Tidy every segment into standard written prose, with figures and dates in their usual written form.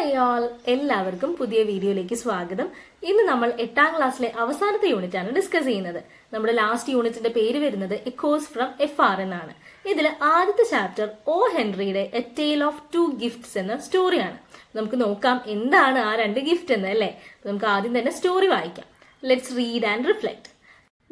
Hi all, എല്ലാവർക്കും പുതിയ വീഡിയോയിലേക്ക് സ്വാഗതം. ഇന്ന് നമ്മൾ 8ാം ക്ലാസ്സിലെ അവസാനത്തെ യൂണിറ്റ് ആണ് ഡിസ്കസ് ചെയ്യുന്നത്. നമ്മുടെ ലാസ്റ്റ് യൂണിറ്റിന്റെ പേര് വരുന്നത് എക്കോസ് ഫ്രം FR എന്നാണ്. ഇതിൽ ആദ്യത്തെ ചാപ്റ്റർ ഓ ഹെൻറിയുടെ എ ടെയിൽ ഓഫ് 2 ഗിഫ്റ്റ്സ് എന്ന സ്റ്റോറിയാണ്. നമുക്ക് നോക്കാം എന്താണ് ആ 2 ഗിഫ്റ്റ് എന്ന് അല്ലേ. നമുക്ക് ആദ്യം തന്നെ സ്റ്റോറി വായിക്കാം. Let's read and reflect.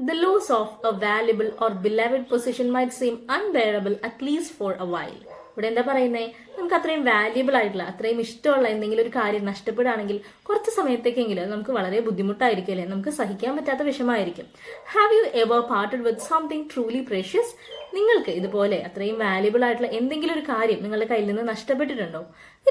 The loss of a valuable or beloved possession might seem unbearable at least for a while. ഇവിടെ എന്താ പറയുന്നത്, നമുക്ക് അത്രയും വാല്യുബിൾ ആയിട്ടുള്ള അത്രയും ഇഷ്ടമുള്ള എന്തെങ്കിലും ഒരു കാര്യം നഷ്ടപ്പെടുകയാണെങ്കിൽ കുറച്ച് സമയത്തേക്കെങ്കിലും നമുക്ക് വളരെ ബുദ്ധിമുട്ടായിരിക്കും അല്ലേ, നമുക്ക് സഹിക്കാൻ പറ്റാത്ത വിഷമമായിരിക്കും. Have you ever parted with something truly precious? നിങ്ങൾക്ക് ഇതുപോലെ അത്രയും വാല്യുബിൾ ആയിട്ടുള്ള എന്തെങ്കിലും ഒരു കാര്യം നിങ്ങളുടെ കയ്യിൽ നിന്ന് നഷ്ടപ്പെട്ടിട്ടുണ്ടോ?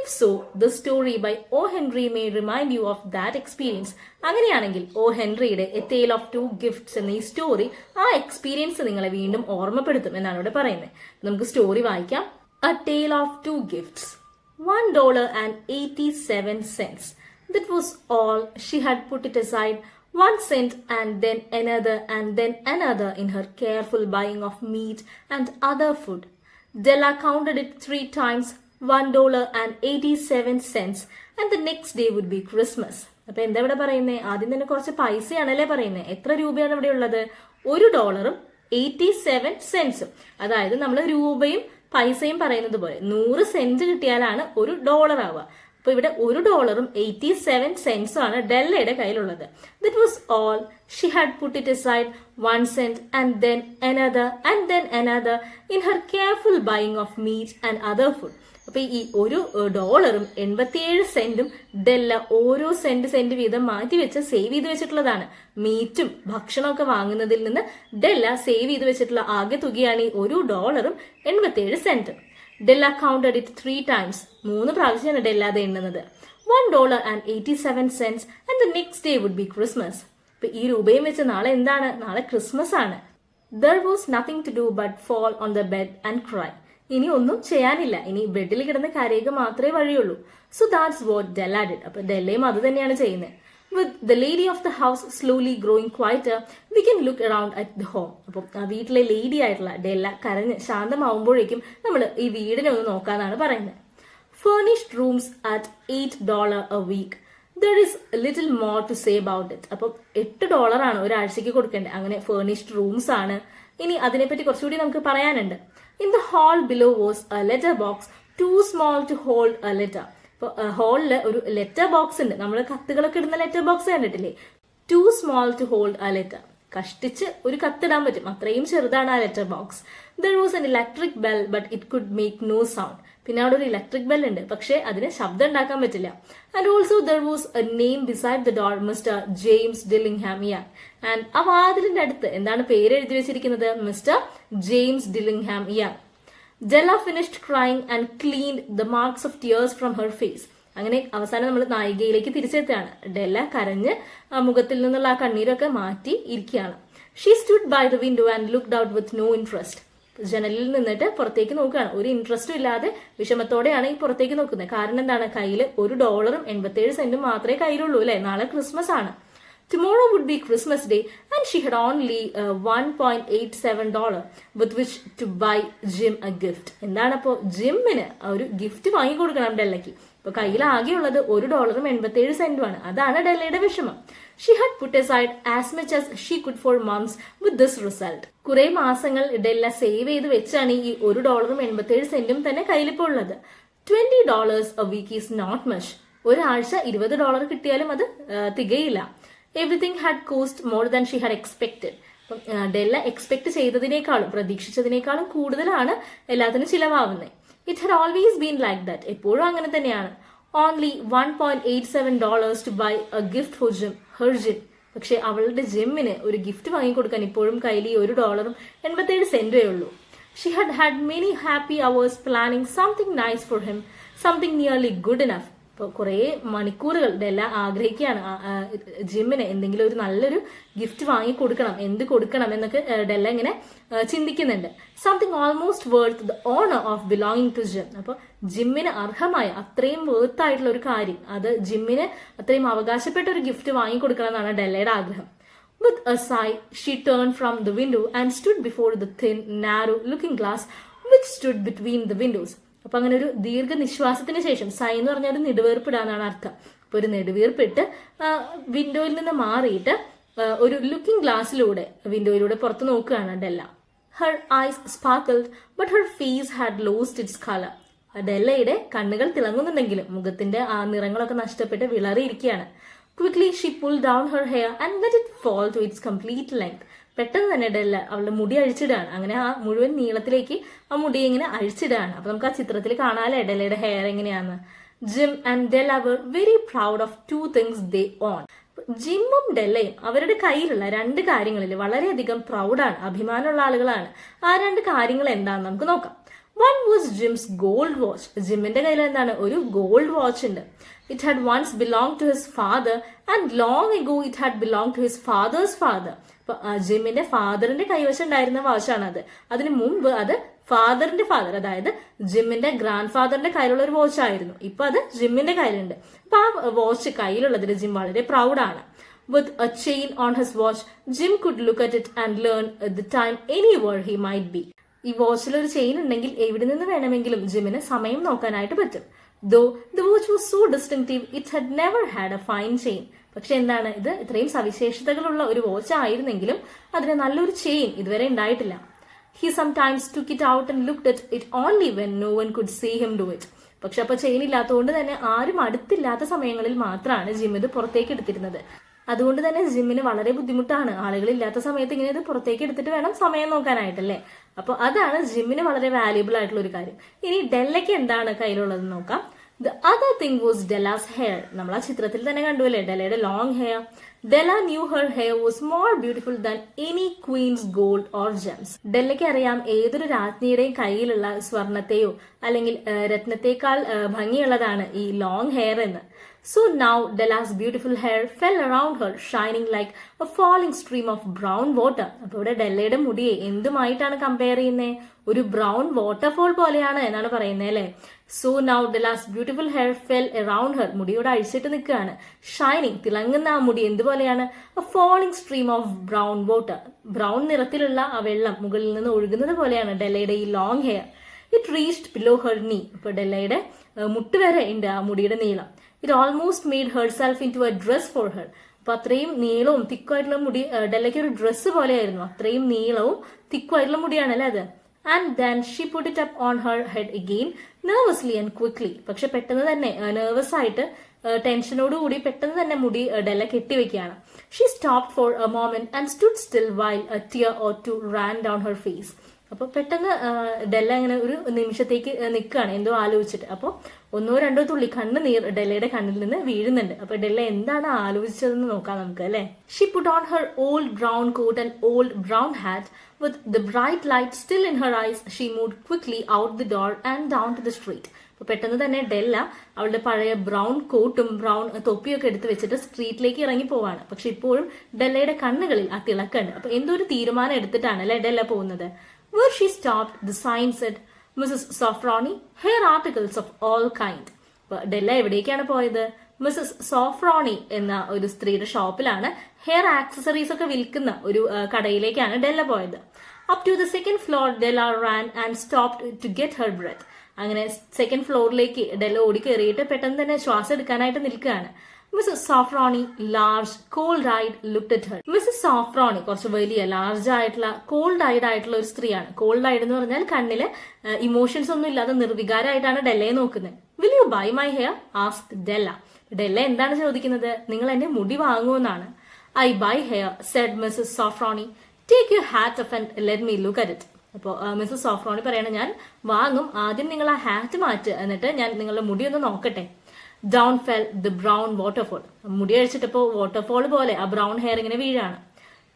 If so, the story by O Henry may remind you of that experience. അങ്ങനെയാണെങ്കിൽ ഓ ഹെൻറിയുടെ എ ടെയിൽ ഓഫ് 2 ഗിഫ്റ്റ്സ് എന്ന ഈ സ്റ്റോറി ആ എക്സ്പീരിയൻസ് നിങ്ങളെ വീണ്ടും ഓർമ്മപ്പെടുത്തും എന്നാണ് ഇവിടെ പറയുന്നത്. നമുക്ക് സ്റ്റോറി വായിക്കാം. A tale of 2 gifts. $1.87. That was all. She had put it aside, 1 cent and then another in her careful buying of meat and other food. Della counted it 3 times, $1.87, and the next day would be Christmas. അപ്പൊ എന്താ ഇവിടെ പറയുന്നത്, ആദ്യം തന്നെ കുറച്ച് പൈസയാണല്ലേ പറയുന്നത്. എത്ര രൂപയാണ് ഇവിടെ ഉള്ളത്? $1.87. അതായത് നമ്മൾ രൂപയും പൈസയും പറയുന്നത് പോലെ 100 സെന്റ് കിട്ടിയാലാണ് $1 ആവുക. അപ്പൊ ഇവിടെ $1.87 ആണ് ഡെല്ലയുടെ കയ്യിലുള്ളത്. That was all. She had put it aside 1 cent and then another in her careful buying of meat and other food. അപ്പൊ ഈ $1.87 ഡെല്ല ഓരോ സെന്റ് വീതം മാറ്റി വെച്ച് സേവ് ചെയ്ത് വെച്ചിട്ടുള്ളതാണ്. മീറ്റും ഭക്ഷണമൊക്കെ വാങ്ങുന്നതിൽ നിന്ന് ഡെല്ല സേവ് ചെയ്ത് വെച്ചിട്ടുള്ള ആകെ തുകയാണ് ഈ $1.87. ഡെല്ല കൗണ്ടഡ് ഇറ്റ് 3 times. 3 പ്രാവശ്യമാണ് ഡെല്ല അത് എണ്ണുന്നത്. $1.87 and the next day would be Christmas. അപ്പൊ ഈ രൂപയും വെച്ച് നാളെ എന്താണ്? നാളെ ക്രിസ്മസ് ആണ്. There was nothing to do but fall on the bed and cry. ഇനി ഒന്നും ചെയ്യാനില്ല, ഇനി ബെഡിൽ കിടന്ന് കരയുക മാത്രമേ വഴിയുള്ളൂ. So that's what Della did. അപ്പൊ ഡെല്ലയും അത് തന്നെയാണ് ചെയ്യുന്നത്. With the lady of the house slowly growing quieter, we can look around at the home. അപ്പം ആ വീട്ടിലെ ലേഡി ആയിട്ടുള്ള ഡെല്ല കരഞ്ഞ് ശാന്തമാവുമ്പോഴേക്കും നമ്മൾ ഈ വീടിനെ ഒന്ന് നോക്കാന്നാണ് പറയുന്നത്. Furnished rooms at $8 a week. There is little more to say about it. അപ്പം $8 ആണ് ഒരാഴ്ചക്ക് കൊടുക്കേണ്ടത്. അങ്ങനെ ഫർണിഷ്ഡ് റൂംസ് ആണ്. ഇനി അതിനെപ്പറ്റി കുറച്ചുകൂടി നമുക്ക് പറയാനുണ്ട്. In the hall below was a letter box too small to hold a letter. ഇപ്പോൾ ഹാളില് ഒരു ലെറ്റർ ബോക്സ് ഉണ്ട്. നമ്മൾ കത്തുകളൊക്കെ ഇടുന്ന ലെറ്റർ ബോക്സ് കണ്ടിട്ടില്ലേ? Too small to hold a letter. കഷ്ടിച്ച് ഒരു കത്തിടാൻ പറ്റും, അത്രയും ചെറുതാണ് ആ letter box. There was an electric bell but it could make no sound. പിന്നെ അവിടെ ഒരു ഇലക്ട്രിക് ബെൽ ഉണ്ട്, പക്ഷെ അതിന് ശബ്ദം ഉണ്ടാക്കാൻ പറ്റില്ല. And also there was a name beside the door, mister James Dillingham Young. And ആ വാതിലിന്റെ അടുത്ത് എന്താണ് പേര് എഴുതി വെച്ചിരിക്കുന്നത്? Mister James Dillingham Young. Della finished crying and cleaned the marks of tears from her face. അങ്ങനെ അവസാനം നമ്മൾ നായികയിലേക്ക് തിരിച്ചെത്തുകയാണ്. ഡെല്ല കരഞ്ഞ് മുഖത്തിൽ നിന്നുള്ള ആ കണ്ണീരൊക്കെ മാറ്റി ഇരിക്കുകയാണ്. She stood by the window and looked out with no interest. ജനലിൽ നിന്നിട്ട് പുറത്തേക്ക് നോക്കുകയാണ്. ഒരു ഇൻട്രസ്റ്റും ഇല്ലാതെ വിഷമത്തോടെയാണ് ഈ പുറത്തേക്ക് നോക്കുന്നത്. കാരണം എന്താണ്? കയ്യിൽ $1.87 മാത്രമേ കയ്യിലുള്ളൂ അല്ലെ. നാളെ ക്രിസ്മസ് ആണ്. Tomorrow would be Christmas Day and she had only $1.87 with which to buy Jim a gift. എന്താണ് അപ്പോ? ജിമ്മിന് ഒരു ഗിഫ്റ്റ് വാങ്ങി കൊടുക്കണം ഡെല്ലയ്ക്ക്. ഇപ്പൊ കയ്യിൽ ആകെയുള്ളത് $1.87 ആണ്. അതാണ് ഡെല്ലയുടെ വിഷമം. She had put aside as much as she could for months with this result. കുറെ മാസങ്ങൾ ഡെല്ല സേവ് ചെയ്ത് വെച്ചാണ് ഈ $1.87 തന്നെ കയ്യിലിപ്പോ ഉള്ളത്. $20 a week is not much. ഒരാഴ്ച $20 കിട്ടിയാലും അത് തികയില്ല. Everything had cost more than she had expected. Della expect ചെയ്തതിനേക്കാളും പ്രതീക്ഷിച്ചതിനേക്കാളും കൂടുതലാണ് എല്ലാത്തിനും ചിലവാകുന്നത്. It had always been like that. എപ്പോഴും അങ്ങനെ തന്നെയാണ്. Only $1.87 to buy a gift for Jim, her Jim. പക്ഷെ അവളുടെ ജിമ്മിന് ഒരു ഗിഫ്റ്റ് വാങ്ങിക്കൊടുക്കാൻ ഇപ്പോഴും കയ്യിൽ $1.87 ഉള്ളൂ. She had had many happy hours planning something nice for him, something nearly good enough. ഇപ്പോൾ കുറേ മണിക്കൂറുകൾ ഡെല്ല ആഗ്രഹിക്കുകയാണ് ജിമ്മിന് എന്തെങ്കിലും ഒരു നല്ലൊരു ഗിഫ്റ്റ് വാങ്ങി കൊടുക്കണം, എന്ത് കൊടുക്കണം എന്നൊക്കെ ഡെല്ല ഇങ്ങനെ ചിന്തിക്കുന്നുണ്ട്. Something almost worth the honour of belonging to Jim. അപ്പോൾ ജിമ്മിന് അർഹമായ അത്രയും വേർത്ത് ആയിട്ടുള്ള ഒരു കാര്യം, അത് ജിമ്മിന് അത്രയും അവകാശപ്പെട്ട ഒരു ഗിഫ്റ്റ് വാങ്ങി കൊടുക്കണം എന്നാണ് ഡെല്ലയുടെ ആഗ്രഹം. With a sigh, she turned from the window and stood before the thin, narrow looking glass which stood between the windows. അപ്പൊ അങ്ങനെ ഒരു ദീർഘനിശ്വാസത്തിന് ശേഷം സൈ എന്ന് പറഞ്ഞാൽ ഒരു നെടുവേർപ്പിടാന്നാണ് അർത്ഥം. അപ്പൊ ഒരു നെടുവീർപ്പിട്ട് വിൻഡോയിൽ നിന്ന് മാറിയിട്ട് ഒരു ലുക്കിംഗ് ഗ്ലാസ്സിലൂടെ വിൻഡോയിലൂടെ പുറത്ത് നോക്കുകയാണ് Della. Her eyes sparkled but her face had lost its colour. ഡെല്ലയുടെ കണ്ണുകൾ തിളങ്ങുന്നുണ്ടെങ്കിലും മുഖത്തിന്റെ ആ നിറങ്ങളൊക്കെ നഷ്ടപ്പെട്ട് വിളറിയിരിക്കുകയാണ്. Quickly she pull down her hair and let it fall to its complete length. പെട്ടെന്ന് തന്നെ ഡെല്ല അവളുടെ മുടി അഴിച്ചിടുകയാണ്. അങ്ങനെ ആ മുഴുവൻ നീളത്തിലേക്ക് ആ മുടി ഇങ്ങനെ അഴിച്ചിടുകയാണ്. അപ്പൊ നമുക്ക് ആ ചിത്രത്തിൽ കാണാല്ലേ ഡെല്ലയുടെ ഹെയർ എങ്ങനെയാന്ന്. Jim and Della were very proud of two things they owned. ജിമ്മും ഡെല്ലയും അവരുടെ കയ്യിലുള്ള 2 കാര്യങ്ങളിൽ വളരെയധികം പ്രൗഡാണ്, അഭിമാനമുള്ള ആളുകളാണ്. ആ 2 കാര്യങ്ങൾ എന്താണെന്ന് നമുക്ക് നോക്കാം. One was Jim's gold watch. ജിമ്മിന്റെ കയ്യിൽ എന്താണ്? ഒരു ഗോൾഡ് വാച്ച് ഉണ്ട്. It had once belong to his father and long ago it had belong to his father's father. അപ്പൊ ജിമ്മിന്റെ ഫാദറിന്റെ കൈവശം ഉണ്ടായിരുന്ന വാച്ചാണ് അത്. അതിനു മുമ്പ് അത് ഫാദറിന്റെ ഫാദർ, അതായത് ജിമ്മിന്റെ ഗ്രാൻഡ് ഫാദറിന്റെ കയ്യിലുള്ള ഒരു വാച്ച് ആയിരുന്നു. ഇപ്പൊ അത് ജിമ്മിന്റെ കയ്യിലുണ്ട്. അപ്പൊ ആ വാച്ച് കയ്യിലുള്ളതിൽ ജിം വളരെ പ്രൗഡാണ്. With a chain on his watch, Jim could look at it and learn the time anywhere he might be. ഈ വാച്ചിൽ ഒരു ചെയിൻ ഉണ്ടെങ്കിൽ എവിടെ നിന്ന് വേണമെങ്കിലും ജിമ്മിന് സമയം നോക്കാനായിട്ട് പറ്റും. Though the watch was so distinctive, it had never had a fine chain. പക്ഷെ എന്താണ്, ഇത് ഇത്രയും സവിശേഷതകളുള്ള ഒരു വാച്ച് ആയിരുന്നെങ്കിലും അതിന് നല്ലൊരു ചെയിൻ ഇതുവരെ ഉണ്ടായിട്ടില്ല. He sometimes took it out and looked at it only when no one could see him do it. പക്ഷെ അപ്പൊ ചെയിൻ ഇല്ലാത്തതുകൊണ്ട് തന്നെ ആരും അടുത്തില്ലാത്ത സമയങ്ങളിൽ മാത്രമാണ് ജിം ഇത് പുറത്തേക്ക് എടുത്തിരുന്നത്. അതുകൊണ്ട് തന്നെ ജിമ്മിന് വളരെ ബുദ്ധിമുട്ടാണ് ആളുകളില്ലാത്ത സമയത്ത് ഇങ്ങനെ ഇത് പുറത്തേക്ക് എടുത്തിട്ട് വേണം സമയം നോക്കാനായിട്ടല്ലേ. അപ്പൊ അതാണ് ജിമ്മിന് വളരെ വാല്യുബിൾ ആയിട്ടുള്ള ഒരു കാര്യം. ഇനി ഡെല്ലയ്ക്ക് എന്താണ് കയ്യിലുള്ളതെന്ന് നോക്കാം. The other thing was Della's hair. നമ്മൾ ആ ചിത്രത്തിൽ തന്നെ കണ്ടുവല്ലേ ഡെല്ലയുടെ long hair. Della knew her hair was more beautiful than any queen's gold or gems. ഡെല്ലയ്ക്ക് അറിയാം ഏതൊരു രാജ്ഞിയുടെയും കയ്യിലുള്ള സ്വർണത്തെയോ അല്ലെങ്കിൽ രത്നത്തെക്കാൾ ഭംഗിയുള്ളതാണ് ഈ ലോങ് ഹെയർ എന്ന്. So now Della's beautiful hair fell around her, shining like a falling stream of brown water. അപ്പോൾ ഇവിടെ ഡെല്ലയുടെ മുടിയെ എന്തുമായിട്ടാണ് compare ചെയ്യുന്നത്? ഒരു ബ്രൗൺ വാട്ടർഫോൾ പോലെയാണ് എന്നാണ് പറയുന്നത് അല്ലെ. So now Della's beautiful hair fell around her. മുടിയോട് അഴിച്ചിട്ട് നിൽക്കുകയാണ്. ഷൈനിങ്, തിളങ്ങുന്ന ആ മുടി എന്തുപോലെയാണ്? A falling stream of brown water. ബ്രൗൺ നിറത്തിലുള്ള ആ വെള്ളം മുകളിൽ നിന്ന് ഒഴുകുന്നത് പോലെയാണ് ഡെല്ലയുടെ ഈ long hair. It reached below her knee. ഇപ്പൊ ഡെല്ലയുടെ മുട്ടുവരെ ഉണ്ട് ആ മുടിയുടെ നീളം. It almost made herself into a dress for her. അപ്പൊ അത്രയും നീളവും തിക്കുമായിട്ടുള്ള മുടി ഡെല്ലയ്ക്ക് ഒരു ഡ്രസ്സ് പോലെയായിരുന്നു. അത്രയും നീളവും തിക്കുമായിട്ടുള്ള മുടിയാണല്ലേ അത്. And then she put it up on her head again nervously and quickly. പക്ഷെ പെട്ടെന്ന് തന്നെ നെർവസ് ആയിട്ട് ടെൻഷനോടുകൂടി പെട്ടെന്ന് തന്നെ മുടി ഡെല്ല കെട്ടിവെക്കുകയാണ്. She stopped for a moment and stood still while a tear or two ran down her face. അപ്പൊ പെട്ടെന്ന് ഡെല്ല ഇങ്ങനെ ഒരു നിമിഷത്തേക്ക് നിൽക്കുകയാണ് എന്തോ ആലോചിച്ചിട്ട്. അപ്പോൾ 1-2 തുള്ളി കണ്ണുനീർ ഡെല്ലയുടെ കണ്ണിൽ നിന്ന് വീഴുന്നുണ്ട്. അപ്പൊ ഡെല്ല എന്താണ് ആലോചിച്ചതെന്ന് നോക്കാം നമുക്ക് അല്ലെ. She put on her old brown coat and old brown hat. With the bright light still in her eyes she moved quickly out the door and down to the street. അപ്പൊ പെട്ടെന്ന് തന്നെ ഡെല്ല അവളുടെ പഴയ ബ്രൗൺ കോട്ടും brown തൊപ്പിയൊക്കെ എടുത്ത് വെച്ചിട്ട് സ്ട്രീറ്റിലേക്ക് ഇറങ്ങി പോവാണ്. പക്ഷെ ഇപ്പോഴും ഡെല്ലയുടെ കണ്ണുകളിൽ ആ തിളക്കുണ്ട്. അപ്പൊ എന്തോ ഒരു തീരുമാനം എടുത്തിട്ടാണ് അല്ലെ ഡെല്ല പോകുന്നത്. Where she stopped, the sign said, Mrs. Sofroni, hair articles of all kind. ഡെല്ല എവിടേക്കാണ് പോയത്? മിസ്സസ് സോഫ്രോണി എന്ന ഒരു സ്ത്രീയുടെ ഷോപ്പിലാണ് ഹെയർ ആക്സസറീസ് ഒക്കെ വിൽക്കുന്ന ഒരു കടയിലേക്കാണ് ഡെല്ല പോയത്. Up to the second floor Della ran and stopped to get her breath. അങ്ങനെ സെക്കൻഡ് ഫ്ലോറിലേക്ക് ഡെല്ല ഓടി കയറിയിട്ട് പെട്ടെന്ന് തന്നെ ശ്വാസം എടുക്കാനായിട്ട് നിൽക്കുകയാണ്. Missus Sofronie, large cold eyed, looked at her. Missus Sofronie കുറച്ച് വലിയ ലാർജ് ആയിട്ടുള്ള കോൾഡ് ഐഡ് ആയിട്ടുള്ള ഒരു സ്ത്രീയാണ്. കോൾഡ് ഐഡ് എന്ന് പറഞ്ഞാൽ കണ്ണില് ഇമോഷൻസ് ഒന്നും ഇല്ലാതെ നിർവികാരമായിട്ടാണ് ഡെല്ലയെ നോക്കുന്നത്. Will you buy my hair asked Della. Della എന്താണ് ചോദിക്കുന്നത്? നിങ്ങൾ എന്നെ മുടി വാങ്ങുമെന്നാണ്. I buy hair said missus Sofronie. Take your hat off and let me look at it. അപ്പോൾ മിസ്സസ് സോഫ്രോണി പറയണ ഞാൻ വാങ്ങും, ആദ്യം നിങ്ങൾ ആ ഹാറ്റ് മാറ്റ്, എന്നിട്ട് ഞാൻ നിങ്ങളുടെ മുടി ഒന്ന് നോക്കട്ടെ. Down fell the brown waterfall. മുടി അഴിച്ചിട്ടപ്പോ വാട്ടർഫോൾ പോലെ ആ ബ്രൗൺ ഹെയർ ഇങ്ങനെ വീഴാണ്.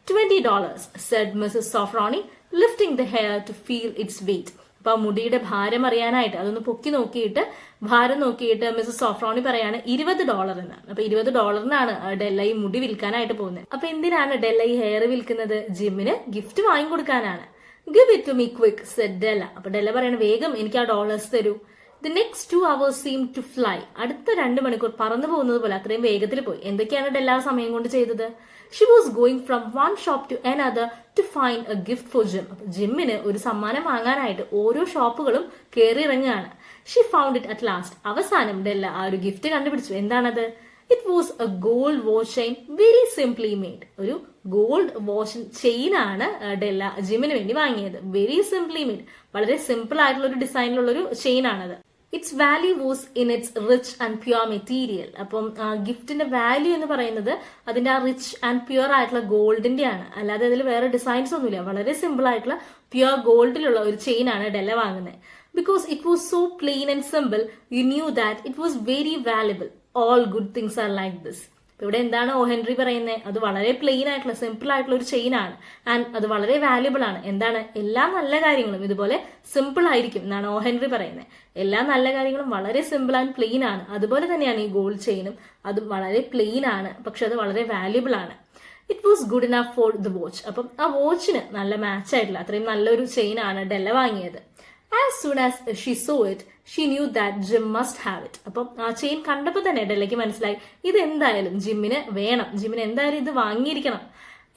$20, said Mrs. Sofroni, lifting the hair to feel its weight. അപ്പൊ ആ മുടിയുടെ ഭാരം അറിയാനായിട്ട് അതൊന്ന് പൊക്കി നോക്കിയിട്ട് ഭാരം നോക്കിയിട്ട് മിസ്സസ് സോഫ്രോണി പറയാണ് $20 എന്ന്. അപ്പൊ $20 ഡെല്ല ഈ മുടി വിൽക്കാനായിട്ട് പോകുന്നത്. അപ്പൊ എന്തിനാണ് ഡെല്ല ഈ ഹെയർ വിൽക്കുന്നത്? ജിമ്മിന് gift വാങ്ങിക്കൊടുക്കാനാണ്. Give it to me quick, said Della. അപ്പൊ ഡെല്ല പറയാണ് വേഗം എനിക്ക് ആ ഡോളേഴ്സ് തരൂ. The next 2 hours seemed to fly. അടുത്ത 2 മണിക്കൂർ പറന്നു പോകുന്നത് പോലെ അത്രയും വേഗത്തിൽ പോയി. എന്തൊക്കെയാണ് ഡെല്ല സമയം കൊണ്ട് ചെയ്തത്? She was going from one shop to another to find a gift for Jim. ജിമ്മിന് ഒരു സമ്മാനം വാങ്ങാനായിട്ട് ഓരോ ഷോപ്പുകളും കയറി ഇറങ്ങുകയാണ്. She found it at last. അവസാനം ഡെല്ല ആ ഒരു ഗിഫ്റ്റ് കണ്ടുപിടിച്ചു. എന്താണത്? It was a gold watch chain, very simply made. ഒരു ഗോൾഡ് വാച്ച് ചെയിൻ ആണ് ഡെല്ല ജിമ്മിന് വേണ്ടി വാങ്ങിയത്. വെരി സിംപ്ലി മെയ്ഡ്, വളരെ സിമ്പിൾ ആയിട്ടുള്ള ഒരു ഡിസൈനിലുള്ള ഒരു ചെയിൻ ആണത്. Its value was in its rich and pure material. അപ്പം ഗിഫ്റ്റിന്റെ വാല്യൂ എന്ന് പറയുന്നത് അതിന്റെ ആ റിച്ച് ആൻഡ് പ്യുവർ ആയിട്ടുള്ള ഗോൾഡിന്റെ ആണ്, അല്ലാതെ അതിൽ വേറെ ഡിസൈൻസ് ഒന്നുമില്ല. വളരെ സിമ്പിൾ ആയിട്ടുള്ള പ്യുവർ ഗോൾഡിലുള്ള ഒരു ചെയിൻ ആണ് ഡെല്ല വാങ്ങുന്നത്. Because it was so plain and simple, you knew that it was very valuable. All good things are like this. ഇവിടെ എന്താണ് ഓ ഹെൻറി പറയുന്നത്? അത് വളരെ പ്ലെയിൻ ആയിട്ടുള്ള സിമ്പിൾ ആയിട്ടുള്ള ഒരു ചെയിൻ ആണ്, ആൻഡ് അത് വളരെ വാല്യുബിൾ ആണ്. എന്താണ്? എല്ലാ നല്ല കാര്യങ്ങളും ഇതുപോലെ സിമ്പിൾ ആയിരിക്കും എന്നാണ് ഓ ഹെൻറി പറയുന്നത്. എല്ലാ നല്ല കാര്യങ്ങളും വളരെ സിമ്പിൾ ആൻഡ് പ്ലെയിൻ ആണ്. അതുപോലെ തന്നെയാണ് ഈ ഗോൾഡ് ചെയിനും. അത് വളരെ പ്ലെയിൻ ആണ്, പക്ഷെ അത് വളരെ വാല്യുബിൾ ആണ്. It was good enough for the watch. അപ്പം ആ വാച്ചിന് നല്ല മാച്ച് ആയിട്ടുള്ള അത്രയും നല്ലൊരു ചെയിൻ ആണ് ഡെല്ല വാങ്ങിയത്. As soon as she saw it she knew that Jim must have it. അപ്പം ആ ചെയിൻ കണ്ടപ്പോൾ തന്നെ ഡെല്ലയ്ക്ക് മനസ്സിലായി ഇത് എന്തായാലും ജിമ്മിന് വേണം, ജിമ്മിന് എന്തായാലും ഇത് വാങ്ങിയിരിക്കണം.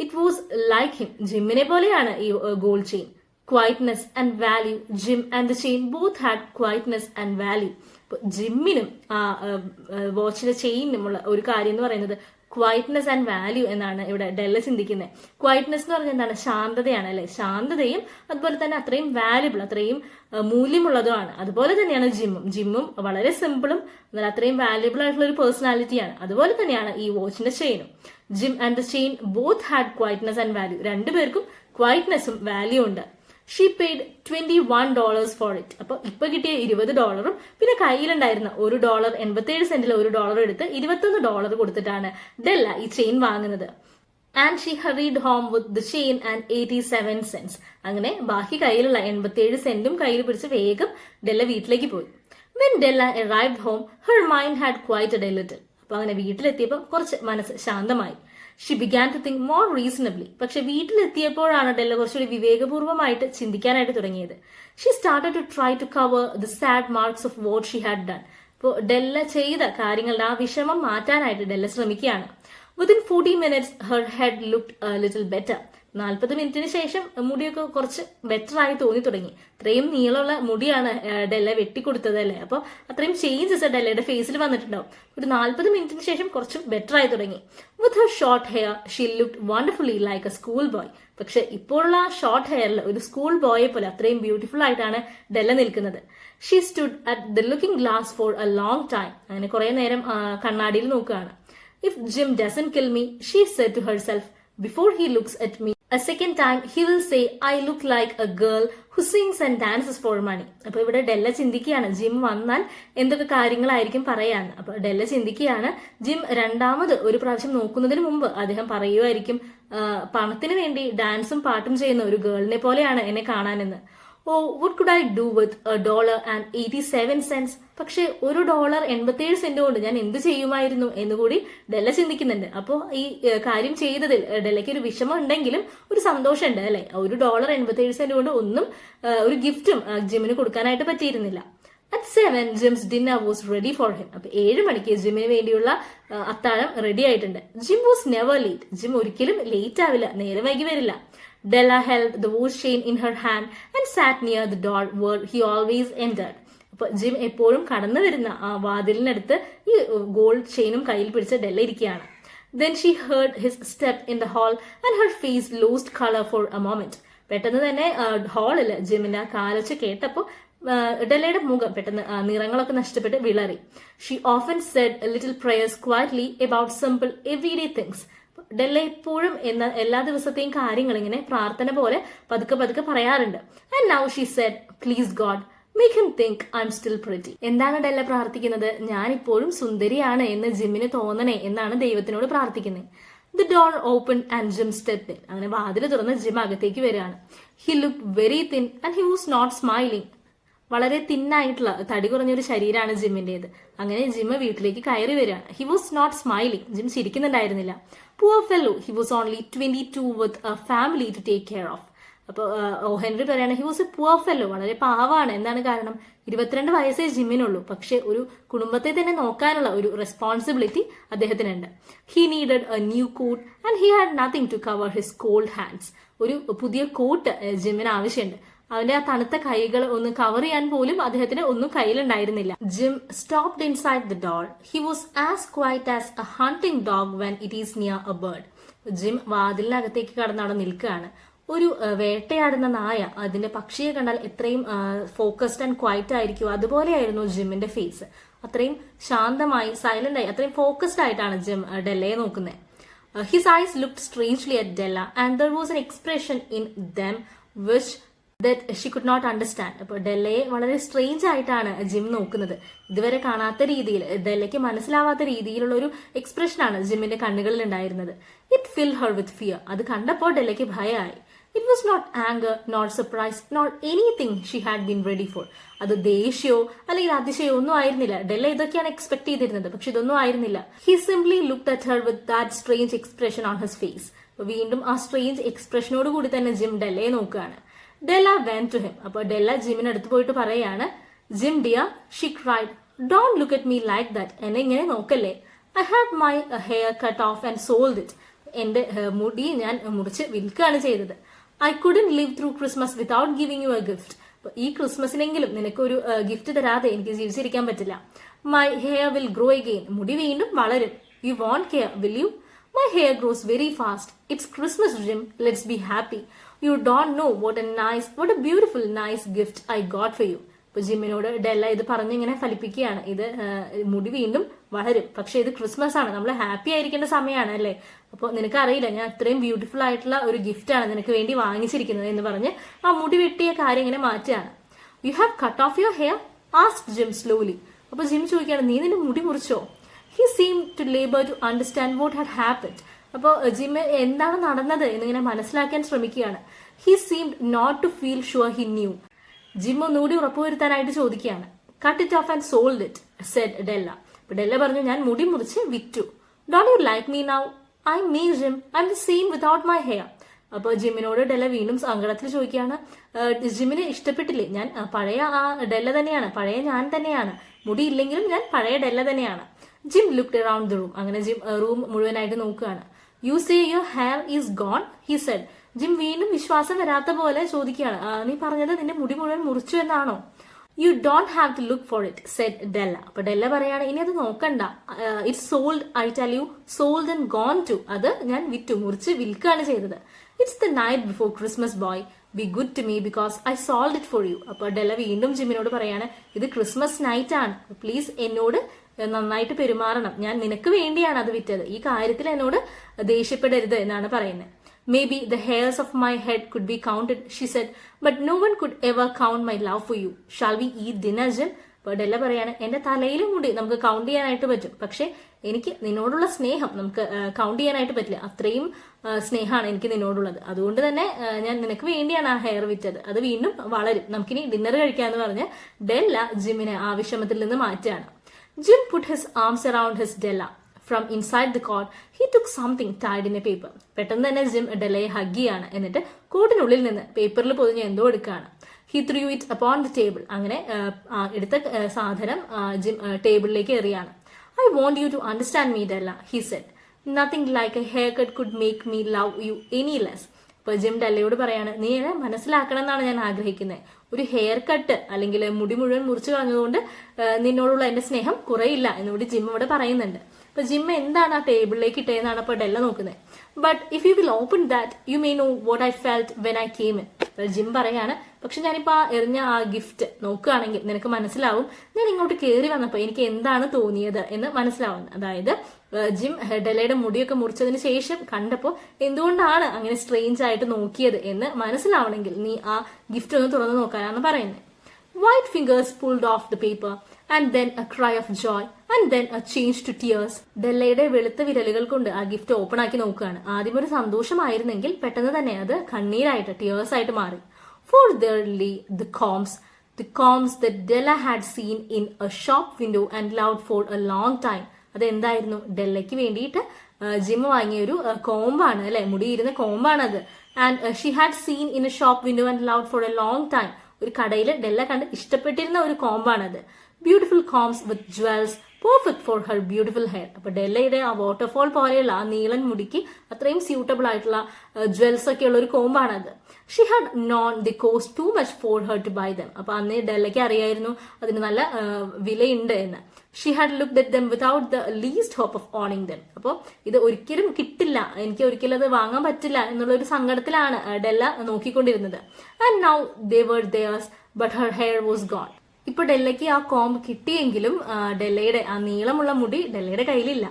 It was like him. ജിമ്മിനെ പോലെയാണ് ഈ gold chain. Quietness and value. Jim and the chain both had quietness and value. ജിമ്മിനും ആ വാച്ചിന്റെ ചെയിനുമുള്ള ഒരു കാര്യം എന്ന് പറയുന്നത് ക്വൈറ്റ്നെസ് ആൻഡ് വാല്യൂ എന്നാണ് ഇവിടെ ഡെല്ല ചിന്തിക്കുന്നത്. ക്വൈറ്റ്നെസ് എന്ന് പറഞ്ഞാൽ എന്താണ്? ശാന്തതയാണ് അല്ലെ? ശാന്തതയും അതുപോലെ തന്നെ അത്രയും വാല്യുബിൾ, അത്രയും മൂല്യമുള്ളതുമാണ്. അതുപോലെ തന്നെയാണ് ജിമ്മും വളരെ സിമ്പിളും എന്നാൽ അത്രയും വാല്യുബിൾ ആയിട്ടുള്ള ഒരു പേഴ്സണാലിറ്റിയാണ്. അതുപോലെ തന്നെയാണ് ഈ വാച്ചിന്റെ ചെയിനും. Jim and the chain both had quietness and value. രണ്ടുപേർക്കും ക്വൈറ്റ്നെസ്സും വാല്യൂ ഉണ്ട്. She paid $21 for it. അപ്പൊ ഇപ്പൊ കിട്ടിയ $20 പിന്നെ കയ്യിലുണ്ടായിരുന്ന $1 87 $1 എടുത്ത് $21 കൊടുത്തിട്ടാണ് ഡെല്ല ഈ ചെയിൻ വാങ്ങുന്നത്. And she hurried home with the chain and 87 cents. അങ്ങനെ ബാക്കി കയ്യിലുള്ള 87 സെന്റും കയ്യിൽ പിടിച്ച് വേഗം ഡെല്ല വീട്ടിലേക്ക് പോയി. When Della arrived home her mind had quieted a little. അപ്പൊ അങ്ങനെ വീട്ടിലെത്തിയപ്പോൾ കുറച്ച് മനസ്സ് ശാന്തമായി. She began to think more reasonably. പക്ഷെ വീട്ടിലെത്തിയപ്പോഴാണ് ഡെല്ല കുറച്ചുകൂടി വിവേകപൂർവ്വമായിട്ട് ചിന്തിക്കാനായിട്ട് തുടങ്ങിയത്. She started to try to cover the sad marks of what she had done. ഇപ്പോൾ ഡെല്ല ചെയ്ത കാര്യങ്ങളുടെ ആ വിഷമം മാറ്റാനായിട്ട് ഡെല്ല ശ്രമിക്കുകയാണ്. Within 40 minutes her head looked little better. 40 മിനിറ്റിന് ശേഷം മുടിയൊക്കെ കുറച്ച് ബെറ്റർ ആയി തോന്നി തുടങ്ങി. ഇത്രയും നീളമുള്ള മുടിയാണ് ഡെല്ല വെട്ടിക്കൊടുത്തത് അല്ലേ? അപ്പോൾ അത്രയും ചേഞ്ചസ് ഡെല്ലയുടെ ഫേസിൽ വന്നിട്ടുണ്ടാവും. ഒരു 40 മിനിറ്റിന് ശേഷം കുറച്ച് ബെറ്റർ ആയി തുടങ്ങി. With her short hair she looked wonderfully like A school boy. പക്ഷെ ഇപ്പോഴുള്ള ആ ഷോർട്ട് ഹെയറിൽ ഒരു സ്കൂൾ ബോയെ പോലെ അത്രയും ബ്യൂട്ടിഫുൾ ആയിട്ടാണ് ഡെല്ല നിൽക്കുന്നത്. She stood at the looking glass for a long time. അങ്ങനെ കുറെ നേരം കണ്ണാടിയിൽ നോക്കുകയാണ്. If Jim doesn't kill me, she said to herself, before he looks at me a second time he will say I look like a girl who sings and dances for money. അപ്പൊ ഇവിടെ ഡെല്ല ചിന്തിക്കുകയാണ് gym വന്നാൽ എന്തൊക്കെ കാര്യങ്ങളായിരിക്കും പറയാന്ന്. അപ്പൊ ഡെല്ല ചിന്തിക്കുകയാണ് gym രണ്ടാമത് ഒരു പ്രാവശ്യം നോക്കുന്നതിന് മുമ്പ് അദ്ദേഹം പറയുമായിരിക്കും പണത്തിന് വേണ്ടി ഡാൻസും പാട്ടും ചെയ്യുന്ന ഒരു ഗേളിനെ പോലെയാണ് എന്നെ കാണാനെന്ന്. ഓ what could I do with $1.87? പക്ഷെ $1.87 കൊണ്ട് ഞാൻ എന്ത് ചെയ്യുമായിരുന്നു എന്നുകൂടി ഡെല്ല ചിന്തിക്കുന്നുണ്ട്. അപ്പോൾ ഈ കാര്യം ചെയ്തതിൽ ഡെല്ലയ്ക്ക് ഒരു വിഷമം ഉണ്ടെങ്കിലും ഒരു സന്തോഷമുണ്ട് അല്ലെ? $1.87 കൊണ്ട് ഒന്നും ഒരു ഗിഫ്റ്റും ജിമ്മിന് കൊടുക്കാനായിട്ട് പറ്റിയിരുന്നില്ല. At 7 Jim's dinner was ready for him. അപ്പൊ 7 മണിക്ക് ജിമ്മിന് വേണ്ടിയുള്ള അത്താഴം റെഡി ആയിട്ടുണ്ട്. Jim was never late. Jim ഒരിക്കലും ലേറ്റ് ആവില്ല, നേരെ വൈകി വരില്ല. Della held the watch chain in her hand and sat near the door where he always entered. അപ്പൊ ജിം എപ്പോഴും കടന്നു വരുന്ന ആ വാതിലിനടുത്ത് ഈ ഗോൾഡ് ചെയിനും കയ്യിൽ പിടിച്ച് ഡെല്ല ഇരിക്കുകയാണ്. Then she heard his step in the hall and her face lost color for a moment. പെട്ടെന്ന് തന്നെ ഹാളിൽ ജിമ്മിന്റെ കാലൊച്ച കേട്ടപ്പോൾ ഡെല്ലയുടെ മുഖം പെട്ടെന്ന് നിറങ്ങളൊക്കെ നഷ്ടപ്പെട്ട് വിളറി. She often said little prayers quietly about simple everyday things. ഡെല്ല എപ്പോഴും എല്ലാ ദിവസത്തെയും കാര്യങ്ങൾ ഇങ്ങനെ പ്രാർത്ഥന പോലെ പതുക്കെ പതുക്കെ പറയാറുണ്ട്. And now she said please God make him think I am still pretty. എന്താണ് ഡെല്ല പ്രാർത്ഥിക്കുന്നത്? ഞാൻ ഇപ്പോഴും സുന്ദരിയാണ് എന്ന് ജിമ്മിന് തോന്നണേ എന്നാണ് ദൈവത്തിനോട് പ്രാർത്ഥിക്കുന്നത്. The door open and Jim stepped in. അങ്ങനെ വാതിൽ തുറന്ന് ജിം അകത്തേക്ക് വരികയാണ്. He look very thin and he was not smiling. വളരെ തിന്നായിട്ടുള്ള തടി കുറഞ്ഞൊരു ശരീരമാണ് ജിമ്മിന്റേത്. അങ്ങനെ ജിമ്മ് വീട്ടിലേക്ക് കയറി വരികയാണ്. He was not smiling. Jim ചിരിക്കുന്നുണ്ടായിരുന്നില്ല. Poor fellow, he was only 22 with a family to take care of. അപ്പൊ ഹെൻറി പറയാണ് he was A poor fellow. വളരെ പാവാണ്. എന്താണ് കാരണം? 22 വയസ്സേ ജിമ്മിനുള്ളൂ, പക്ഷെ ഒരു കുടുംബത്തെ തന്നെ നോക്കാനുള്ള ഒരു റെസ്പോൺസിബിലിറ്റി അദ്ദേഹത്തിനുണ്ട്. He needed a new coat and he had nothing to cover his cold hands. ഒരു പുതിയ കോട്ട് ജിമ്മിന് ആവശ്യമുണ്ട്. അവന്റെ ആ തണുത്ത കൈകൾ ഒന്ന് കവർ ചെയ്യാൻ പോലും അദ്ദേഹത്തിന് ഒന്നും കയ്യിലുണ്ടായിരുന്നില്ല. Jim stopped inside the door. He was as quiet as a hunting dog when it is near a bird. Jim വാതിലിനകത്തേക്ക് കടന്ന് അവിടെ നിൽക്കുകയാണ്. ഒരു വേട്ടയാടുന്ന നായ അതിന്റെ പക്ഷിയെ കണ്ടാൽ എത്രയും ഫോക്കസ്ഡ് ആൻഡ് ക്വൈറ്റ് ആയിരിക്കും, അതുപോലെയായിരുന്നു ജിമ്മിന്റെ ഫേസ്. അത്രയും ശാന്തമായി, സൈലന്റ് ആയി, അത്രയും ഫോക്കസ്ഡ് ആയിട്ടാണ് ജിം ഡെല്ലയെ നോക്കുന്നത്. His eyes looked strangely at Della and there was an expression in them which that she could not understand. അപ്പോൾ ഡെല്ലയെ വളരെ സ്ട്രേഞ്ച് ആയിട്ടാണ് ജിം നോക്കുന്നത്. ഇതുവരെ കാണാത്ത രീതിയിൽ, ഡെല്ലയ്ക്ക് മനസ്സിലാവാത്ത രീതിയിലുള്ള ഒരു എക്സ്പ്രഷനാണ് ജിമ്മിന്റെ കണ്ണുകളിൽ ഉണ്ടായിരുന്നത്. It fill her with fear. അത് കണ്ടപ്പോൾ ഡെല്ലയ്ക്ക് ഭയമായി. It was not anger, not surprise, not anything she had been ready for. അത് ദേഷ്യമോ അല്ലെങ്കിൽ അതിശയോ ഒന്നും ആയിരുന്നില്ല. ഡെല്ല ഇതൊക്കെയാണ് എക്സ്പെക്ട് ചെയ്തിരുന്നത്, പക്ഷെ ഇതൊന്നും ആയിരുന്നില്ല. He simply looked at her with that strange expression on his face. വീണ്ടും ആ സ്ട്രേഞ്ച് എക്സ്പ്രഷനോട് കൂടി തന്നെ ജിം ഡെല്ലയെ നോക്കുകയാണ്. Della went to him. അപ്പോൾ ഡെല്ല ജിമ്മിന് അടുത്ത് പോയിട്ട് പറയാണ്, Jim dear, she cried, don't look at me like that. എന്നെ ഇങ്ങനെ നോക്കല്ലേ. I had my hair cut off and sold it. എന്റെ മുടി ഞാൻ മുറിച്ച് വിൽക്കുകയാണ് ചെയ്തത്. I couldn't live through Christmas without giving you a gift. ഈ ക്രിസ്മസിനെങ്കിലും നിനക്കൊരു ഗിഫ്റ്റ് തരാതെ എനിക്ക് ജീവിച്ചിരിക്കാൻ പറ്റില്ല. My hair will grow again. മുടി വീണ്ടും വളരും. You won't care, will you? My hair grows very fast. It's Christmas, Jim. Let's be happy. You don't know what a beautiful, nice gift I got for you. ഇപ്പൊ ജിമ്മിനോട് ഡെല്ല ഇത് പറഞ്ഞിങ്ങനെ ഫലിപ്പിക്കുകയാണ്. ഇത് മുടി വീണ്ടും വളരും, പക്ഷെ ഇത് ക്രിസ്മസ് ആണ്, നമ്മൾ ഹാപ്പി ആയിരിക്കേണ്ട സമയമാണ് അല്ലേ. അപ്പോൾ നിനക്കറിയില്ല, ഞാൻ അത്രയും ബ്യൂട്ടിഫുൾ ആയിട്ടുള്ള ഒരു ഗിഫ്റ്റ് ആണ് നിനക്ക് വേണ്ടി വാങ്ങിച്ചിരിക്കുന്നത് എന്ന് പറഞ്ഞ് ആ മുടി വെട്ടിയ കാര്യം ഇങ്ങനെ മാറ്റുകയാണ്. You have cut off your hair? Asked Jim slowly. അപ്പൊ ജിം ചോദിക്കുകയാണ്, നീ നിന്റെ മുടി മുറിച്ചോ? He seemed to labor to understand what had happened. അപ്പോൾ ജിമ്മ് എന്താണ് നടന്നത് എന്നിങ്ങനെ മനസ്സിലാക്കാൻ ശ്രമിക്കുകയാണ്. He seemed not to feel sure he knew. Jim ഒന്നുകൂടി ഉറപ്പുവരുത്താനായിട്ട് ചോദിക്കുകയാണ്. Cut it off and sold it, said Della. അപ്പോൾ ഡെല്ല പറഞ്ഞു, ഞാൻ മുടി മുറിച്ച് വിറ്റു. Don't you like me now? I'm me, Jim. I'm the same without my hair. അപ്പോൾ ജിമ്മിനോട് ഡെല്ല വീണ്ടും സങ്കടത്തിൽ ചോദിക്കുകയാണ്, ജിമ്മിന് ഇഷ്ടപ്പെട്ടില്ലേ? ഞാൻ പഴയ ആ ഡെല്ല തന്നെയാണ്, പഴയ ഞാൻ തന്നെയാണ്. മുടി ഇല്ലെങ്കിലും ഞാൻ പഴയ ഡെല്ല തന്നെയാണ്. Jim looked around the room. അങ്ങനെ ജിം റൂം മുഴുവനായിട്ട് നോക്കുകയാണ്. You say your hair is gone, he said. Jim വീണ്ടും വിശ്വാസം വരാത്ത പോലെ ചോദിക്കുകയാണ്, നീ പറഞ്ഞത് നിന്റെ മുടി മുഴുവൻ മുറിച്ചു എന്നാണോ? You don't have to look for it, said Della. അപ്പൊ ഡെല്ല പറയാണ്, ഇനി അത് നോക്കണ്ട. It's sold, I tell you, sold and gone too. അത് ഞാൻ വിറ്റു, മുറിച്ച് വിൽക്കുകയാണ് ചെയ്തത്. It's the night before Christmas boy, be good to me because I sold it for you. അപ്പൊ ഡെല്ല വീണ്ടും ജിമ്മിനോട് പറയാണ്, ഇത് ക്രിസ്മസ് നൈറ്റ് ആണ്, പ്ലീസ് എന്നോട് നന്നായിട്ട് പെരുമാറണം, ഞാൻ നിനക്ക് വേണ്ടിയാണ് അത് വിറ്റത്, ഈ കാര്യത്തിൽ എന്നോട് ദേഷ്യപ്പെടരുത് എന്നാണ് പറയുന്നത്. May be the hairs of my head could be counted, she said, but no one could ever count my love for you. Shall we eat dinner, Jim? അപ്പോൾ ഡെല്ല പറയാണ്, എന്റെ തലയിലും കൂടി നമുക്ക് കൗണ്ട് ചെയ്യാനായിട്ട് പറ്റും, പക്ഷെ എനിക്ക് നിന്നോടുള്ള സ്നേഹം നമുക്ക് കൗണ്ട് ചെയ്യാനായിട്ട് പറ്റില്ല. അത്രയും സ്നേഹമാണ് എനിക്ക് നിന്നോടുള്ളത്. അതുകൊണ്ട് തന്നെ ഞാൻ നിനക്ക് വേണ്ടിയാണ് ആ ഹെയർ വിറ്റത്, അത് വീണ്ടും വളരും, നമുക്കിനി ഡിന്നർ കഴിക്കാന്ന് പറഞ്ഞ് ഡെല്ല ജിമ്മിനെ ആ വിഷമത്തിൽ നിന്ന് മാറ്റുകയാണ്. Jim put his arms around his Della. From inside the cot, he took something tied in a paper. പെട്ടെന്ന് തന്നെ ജിം ഡെല്ലയെ ഹഗ് ചെയ്യാണ്. എന്നിട്ട് കോട്ടിനുള്ളിൽ നിന്ന് പേപ്പറിൽ പൊതിഞ്ഞ് എന്തോ എടുക്കുകയാണ്. He threw it upon the table. അങ്ങനെ എടുത്ത സാധനം gym ടേബിളിലേക്ക് എറിയാണ്. I want you to understand me, Della, he said. Nothing like a haircut could make me love you any less. ഇപ്പൊ ജിം ഡെല്ലയോട് പറയാണ്, നീ എന്നെ മനസ്സിലാക്കണം എന്നാണ് ഞാൻ ആഗ്രഹിക്കുന്നത്. ഒരു ഹെയർ കട്ട് അല്ലെങ്കിൽ മുടി മുഴുവൻ മുറിച്ചു കളഞ്ഞതുകൊണ്ട് നിന്നോടുള്ള എന്റെ സ്നേഹം കുറയില്ല എന്നുകൂടി ജിം ഇവിടെ പറയുന്നുണ്ട്. അപ്പൊ ജിം എന്താണ് ആ ടേബിളിലേക്ക് ഇട്ടതെന്നാണ് അപ്പൊ ഡെല്ല നോക്കുന്നത്. But if you will open that you may know what I felt when I came in. Jim പറയാണ്, പക്ഷെ ഞാനിപ്പോ ആ എറിഞ്ഞ ആ ഗിഫ്റ്റ് നോക്കുകയാണെങ്കിൽ നിനക്ക് മനസ്സിലാവും ഞാൻ ഇങ്ങോട്ട് കയറി വന്നപ്പോ എനിക്ക് എന്താണ് തോന്നിയത് എന്ന് മനസ്സിലാവുന്നത്. അതായത് ജിം ഡെല്ലയുടെ മുടിയൊക്കെ മുറിച്ചതിന് ശേഷം കണ്ടപ്പോൾ എന്തുകൊണ്ടാണ് അങ്ങനെ സ്ട്രേഞ്ച് ആയിട്ട് നോക്കിയത് എന്ന് മനസ്സിലാവണമെങ്കിൽ നീ ആ ഗിഫ്റ്റ് ഒന്ന് തുറന്നു നോക്കാനാണ് പറയുന്നത്. White fingers pulled off the paper, and then a cry of joy, and then a change to tears. ഡെല്ലയുടെ വെളുത്ത വിരലുകൾ കൊണ്ട് ആ ഗിഫ്റ്റ് ഓപ്പൺ ആക്കി നോക്കുകയാണ്. ആദ്യം ഒരു സന്തോഷമായിരുന്നെങ്കിൽ പെട്ടെന്ന് തന്നെ അത് കണ്ണീരായിട്ട്, ടീയേഴ്സ് ആയിട്ട് മാറി. For there lay the combs that Della had seen in a shop window and loved for a long time. അതെന്തായിരുന്നു? ഡെല്ലയ്ക്ക് വേണ്ടിയിട്ട് ജിം വാങ്ങിയ ഒരു കോമ്പാണ് അല്ലെ, മുടിയിരുന്ന കോമ്പാണത്. And she had seen in a shop window and loved for a long time. ഒരു കടയിൽ Della കണ്ട് ഇഷ്ടപ്പെട്ടിരുന്ന ഒരു കോമ്പാണത്. Beautiful combs with jewels perfect for her beautiful hair. അപ്പൊ ഡെല്ലയുടെ ആ വാട്ടർഫോൾ പോലെയുള്ള ആ നീളൻ മുടിക്ക് അത്രയും സ്യൂട്ടബിൾ ആയിട്ടുള്ള ജ്വൽസ് ഒക്കെ ഉള്ള ഒരു കോമ്പാണത്. She had known the cost too much for her to buy them. അപ്പൊ അന്ന് ഡെല്ലയ്ക്ക് അറിയായിരുന്നു അതിന് നല്ല വിലയുണ്ട് എന്ന്. She had looked at them without the least hope of owning them. അപ്പോൾ ഇത് ഒരിക്കലും കിട്ടില്ല, എനിക്ക് ഒരിക്കലും അത് വാങ്ങാൻ പറ്റില്ല എന്നുള്ള ഒരു സങ്കടത്തിലാണ് ഡെല്ല നോക്കിക്കൊണ്ടിരുന്നത്. And now they were theirs but her hair was gone. ഇപ്പൊ ഡെല്ലയ്ക്ക് ആ കോംബ് കിട്ടിയെങ്കിലും ഡെല്ലയുടെ ആ നീളമുള്ള മുടി ഡെല്ലയുടെ കയ്യിലില്ല.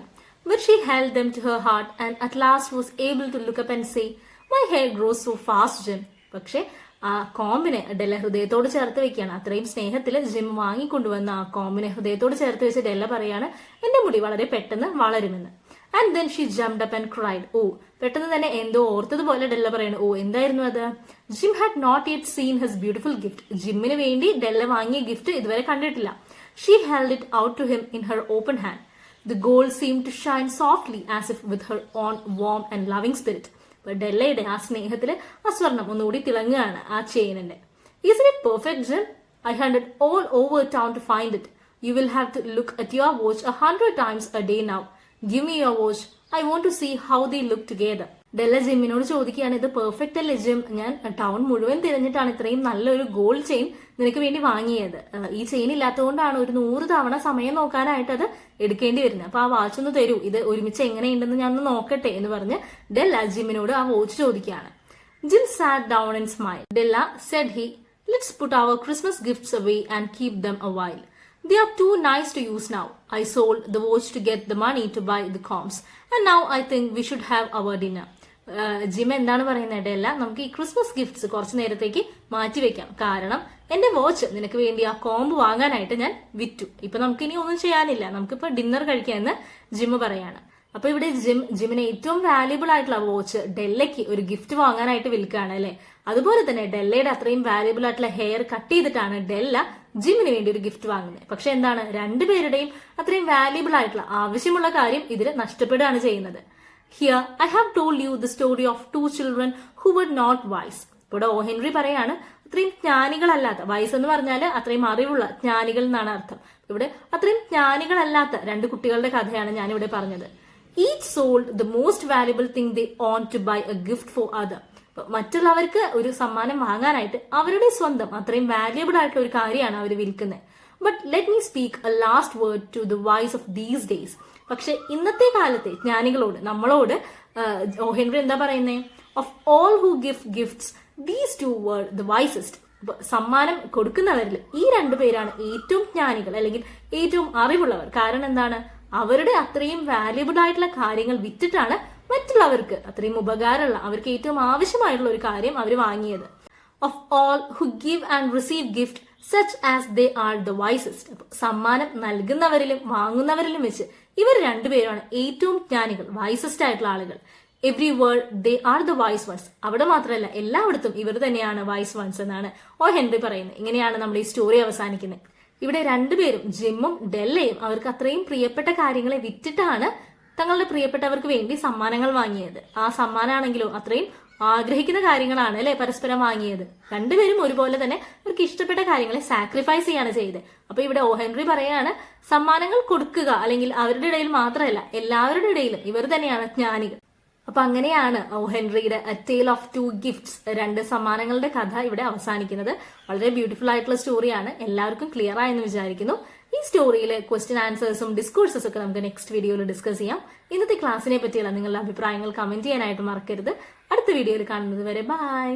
But she held them to her heart and at last was able to look up and say, "My hair grows so fast, Jim." പക്ഷെ ആ കോമ്പിനെ ഡെല്ല ഹൃദയത്തോട് ചേർത്ത് വെക്കുകയാണ്. അത്രയും സ്നേഹത്തിൽ ജിം വാങ്ങിക്കൊണ്ടുവന്ന ആ കോമ്പിനെ ഹൃദയത്തോട് ചേർത്ത് വെച്ച് ഡെല്ല പറയാണ്, എന്റെ മുടി വളരെ പെട്ടെന്ന് വളരുമെന്ന്. And then she jumped up and cried. ഓ, പെട്ടെന്ന് തന്നെ എന്തോ ഓർത്തതുപോലെ ഡെല്ല പറയാണ്, ഓ എന്തായിരുന്നു അത്? Jim had not yet seen his beautiful gift. ജിമ്മിന് വേണ്ടി ഡെല്ല വാങ്ങിയ ഗിഫ്റ്റ് ഇതുവരെ കണ്ടിട്ടില്ല. She held it out to him in her open hand. The gold seemed to shine softly as if with her own warm and loving spirit. ഡെല്ലയുടെ ആ സ്നേഹത്തില് ആ സ്വർണം ഒന്നുകൂടി തിളങ്ങുകയാണ് ആ ചെയിനിന്റെ. Isn't it perfect, Jim? I hunted all over town to find it. You will have to look at your watch 100 times a day now. Give me your watch. I want to see how they look together. ഡെല്ല ജിമ്മിനോട് ചോദിക്കുകയാണ്, ഇത് perfect അല്ലേ gym? ഞാൻ town മുഴുവൻ തിരഞ്ഞിട്ടാണ് ഇത്രയും നല്ലൊരു gold chain നിനക്ക് വേണ്ടി വാങ്ങിയത്. ഈ ചെയിൻ ഇല്ലാത്തതുകൊണ്ടാണ് ഒരു 100 തവണ സമയം നോക്കാനായിട്ട് അത് എടുക്കേണ്ടി വരുന്നത്. അപ്പൊ ആ വാച്ച് ഒന്ന് തരൂ, ഇത് ഒരുമിച്ച് എങ്ങനെയുണ്ടെന്ന് ഞാൻ ഒന്ന് നോക്കട്ടെ എന്ന് പറഞ്ഞ് ഡെല്ല ജിമ്മിനോട് ആ വാച്ച് ചോദിക്കുകയാണ്. Jim sat down and smile. Della said he, let's put our Christmas gifts away and keep them a while. They are too nice to use now. I sold the watch to get the money to buy the combs. And now I think we should have our dinner. Jim എന്താണ് പറയുന്നത്? ഡെല്ല, നമുക്ക് ഈ Christmas gifts കുറച്ചു നേരത്തേക്ക് മാറ്റി വെക്കാം. കാരണം എന്റെ വാച്ച് നിനക്ക് വേണ്ടി ആ കോംബ് വാങ്ങാനായിട്ട് ഞാൻ വിറ്റു. ഇപ്പൊ നമുക്ക് ഇനി ഒന്നും ചെയ്യാനില്ല, നമുക്കിപ്പോ ഡിന്നർ കഴിക്കാമെന്ന് ജിം പറയാണ്. അപ്പൊ ഇവിടെ ജിമിന് ഏറ്റവും വാല്യുബിൾ ആയിട്ടുള്ള വാച്ച് ഡെല്ലയ്ക്ക് ഒരു ഗിഫ്റ്റ് വാങ്ങാനായിട്ട് വിൽക്കുകയാണ് അല്ലെ. അതുപോലെ തന്നെ ഡെല്ലയുടെ അത്രയും വാല്യുബിൾ ആയിട്ടുള്ള ഹെയർ കട്ട് ചെയ്തിട്ടാണ് ഡെല്ല ജിമിന് വേണ്ടി ഒരു ഗിഫ്റ്റ് വാങ്ങുന്നത്. പക്ഷെ എന്താണ്, രണ്ടുപേരുടെയും അത്രയും വാല്യുബിൾ ആയിട്ടുള്ള ആവശ്യമുള്ള കാര്യം ഇതിൽ നഷ്ടപ്പെടുകയാണ് ചെയ്യുന്നത്. Here I have told you the story of 2 children who were not wise. ഇവിടെ ഓ ഹെൻറി പറയാണ്, അത്രയും ജ്ഞാനികളല്ലാത്ത, വൈസ് എന്ന് പറഞ്ഞാല് അത്രയും അറിവുള്ള, ജ്ഞാനികൾ എന്നാണ് അർത്ഥം. ഇവിടെ അത്രയും ജ്ഞാനികളല്ലാത്ത 2 കുട്ടികളുടെ കഥയാണ് ഞാൻ ഇവിടെ പറഞ്ഞത്. Each sold the most valuable thing they owned to buy a gift for other. മറ്റുള്ളവർക്ക് ഒരു സമ്മാനം വാങ്ങാനായിട്ട് അവരുടെ സ്വന്തം അത്രയും വാല്യുബിൾ ആയിട്ടുള്ള ഒരു കാര്യമാണ് അവർ വിൽക്കുന്നത്. But let me speak a last word to the wise of these days. പക്ഷെ ഇന്നത്തെ കാലത്തെ ജ്ഞാനികളോട്, നമ്മളോട് ഓ ഹെൻറി എന്താ പറയുന്നത്? Of all who give gifts these 2 were the wisest. സമ്മാനം കൊടുക്കുന്നവരിൽ ഈ 2 പേരാണ് ഏറ്റവും ജ്ഞാനികൾ അല്ലെങ്കിൽ ഏറ്റവും അറിവുള്ളവർ. കാരണം എന്താണ്, അവരുടെ അത്രയും വാല്യുബിൾ ആയിട്ടുള്ള കാര്യങ്ങൾ വിറ്റിട്ടാണ് മറ്റുള്ളവർക്ക് അത്രയും ഉപകാരമുള്ള, അവർക്ക് ഏറ്റവും ആവശ്യമായിട്ടുള്ള ഒരു കാര്യം അവർ വാങ്ങിയത്. Of all who give and receive gift such as they are the wisest. സമ്മാനം നൽകുന്നവരിലും വാങ്ങുന്നവരിലും വെച്ച് ഇവർ 2 പേരാണ് ഏറ്റവും ജ്ഞാനികൾ, വൈസസ്റ്റ് ആയിട്ടുള്ള ആളുകൾ. Every word they are the wise ones. അവിടെ മാത്രമല്ല, എല്ലായിടത്തും ഇവർ തന്നെയാണ് വൈസ് വൺസ് എന്നാണ് ഓ ഹെൻറി പറയുന്നത്. ഇങ്ങനെയാണ് നമ്മൾ ഈ സ്റ്റോറി അവസാനിക്കുന്നത്. ഇവിടെ 2 പേരും, ജിമ്മും ഡെല്ലയും, അവർക്ക് അത്രയും പ്രിയപ്പെട്ട കാര്യങ്ങളെ വിറ്റിട്ടാണ് തങ്ങളുടെ പ്രിയപ്പെട്ടവർക്ക് വേണ്ടി സമ്മാനങ്ങൾ വാങ്ങിയത്. ആ സമ്മാനമാണെങ്കിലോ അത്രയും ആഗ്രഹിക്കുന്ന കാര്യങ്ങളാണ് അല്ലെ പരസ്പരം വാങ്ങിയത്. 2 പേരും ഒരുപോലെ തന്നെ അവർക്ക് ഇഷ്ടപ്പെട്ട കാര്യങ്ങളെ സാക്രിഫൈസ് ചെയ്യാണ് ചെയ്തത്. അപ്പൊ ഇവിടെ ഓ ഹെൻറി പറയാണ്, സമ്മാനങ്ങൾ കൊടുക്കുക അല്ലെങ്കിൽ അവരുടെ ഇടയിൽ മാത്രമല്ല എല്ലാവരുടെ ഇടയിലും ഇവർ തന്നെയാണ് ജ്ഞാനികൾ. അപ്പൊ അങ്ങനെയാണ് ഓ ഹെൻറിയുടെ എ ടെയിൽ ഓഫ് 2 ഗിഫ്റ്റ്സ്, 2 സമ്മാനങ്ങളുടെ കഥ ഇവിടെ അവസാനിക്കുന്നത്. വളരെ ബ്യൂട്ടിഫുൾ ആയിട്ടുള്ള സ്റ്റോറിയാണ്. എല്ലാവർക്കും ക്ലിയർ ആയെന്ന് വിചാരിക്കുന്നു. ഈ സ്റ്റോറിയിലെ ക്വസ്റ്റ്യൻ ആൻസേഴ്സും ഡിസ്കോഴ്സസും ഒക്കെ നമുക്ക് നെക്സ്റ്റ് വീഡിയോയിൽ ഡിസ്കസ് ചെയ്യാം. ഇന്നത്തെ ക്ലാസ്സിനെ പറ്റിയുള്ള നിങ്ങളുടെ അഭിപ്രായങ്ങൾ കമന്റ് ചെയ്യാനായിട്ട് മറക്കരുത്. അടുത്ത വീഡിയോയിൽ കാണുന്നത് വരെ ബൈ.